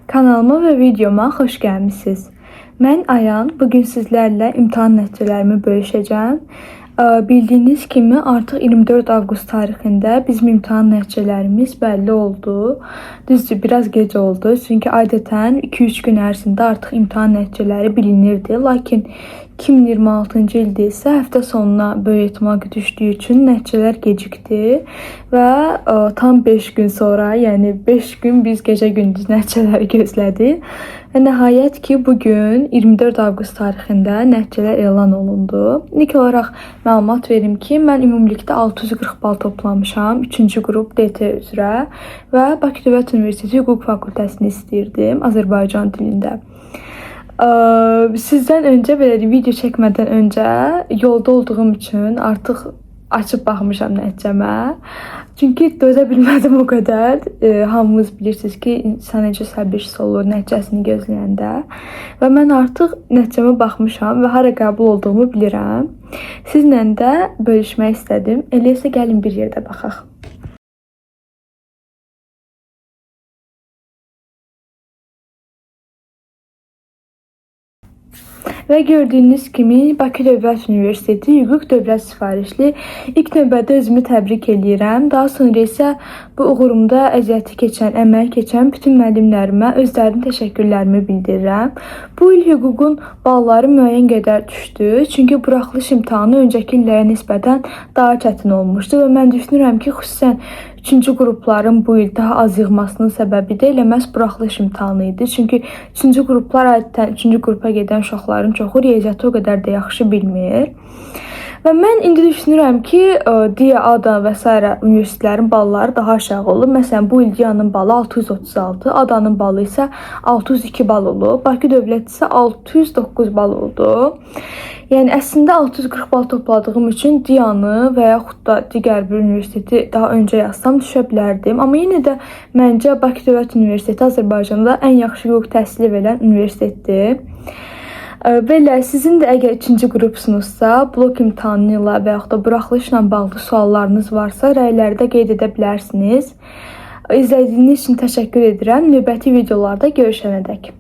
Kanalıma və videoma xoş gəlmisiniz. Mən Ayan. Bugün sizlərlə imtahan nəticələrimi bölüşəcəm. Bildiyiniz kimi artıq 24 avqust tarixində bizim imtahan nəticələrimiz bəlli oldu. Düzdür, biraz gec oldu. Çünki adətən 2-3 gün ərzində artıq imtahan nəticələri bilinirdi. Lakin 2026-cı ildə isə həftə sonuna böyük ehtimal düşdüyü üçün nəticələr gecikdi və tam 5 gün sonra, yəni 5 gün biz gecə-gündüz nəticələri gözlədik. Və nəhayət ki, bugün 24 avqust tarixində nəticələr elan olundu. İlk olaraq məlumat verim ki, mən ümumilikdə 640 bal toplamışam 3-cü qrup DT üzrə və Bakı Dövlət Universiteti Hüquq Fakültəsini istəyirdim Azərbaycan dilində. Sizdən öncə belə video çəkmədən öncə yolda olduğum üçün artıq açıb baxmışam nəticəmə. Çünki dözə bilmədim o qədər. Hamımız bilirsiniz ki, insan necə səbirsiz olur nəticəsini gözləyəndə. Və mən artıq nəticəmə baxmışam və hara qəbul olduğumu bilirəm. Sizlə də bölüşmək istədim. Elə isə gəlin bir yerdə baxaq. Və gördüyünüz kimi Bakı Dövlət Universiteti Hüquq Dövlət Sifarişli ilk növbədə özümü təbrik edirəm. Daha sonra isə bu uğurumda əziyyəti keçən, əməyi keçən bütün müəllimlərimə özlərinin təşəkkürlərimi bildirirəm. Bu il hüququn balları müəyyən qədər düşdü. Çünki buraxılış imtahanı öncəki illərə nisbətən daha çətin olmuşdu və mən düşünürəm ki, xüsusən 3-cü qrupların bu il daha az yığmasının səbəbi də elə məhz buraxılış imtahanı idi. Çünki 3-cü qruplar adətən 3-cü qrupa gedən uşaqların çoxu riyaziyyatı o qədər də yaxşı bilmir. Və mən indi düşünürəm ki, DİA, ADA və s. universitetlərin balları daha aşağı olur. Məsələn, bu il DİA-nın balı 636, ADA-nın balı isə 602 bal olub. Bakı Dövlət isə 609 bal oldu. Yəni, əslində 640 bal topladığım üçün DİA-nı və yaxud da digər bir universiteti daha öncə yazsam düşə bilərdim. Amma yenə də məncə Bakı Dövlət Universiteti Azərbaycanda ən yaxşı hüquq təhsili verən universitetdir. Belə, sizin də əgər 3-cü qrupsunuzsa, blok imtahanı ilə və yaxud da buraxılışla bağlı suallarınız varsa, rəylərdə qeyd edə bilərsiniz. İzlədiyiniz üçün təşəkkür edirəm. Növbəti videolarda görüşənədək.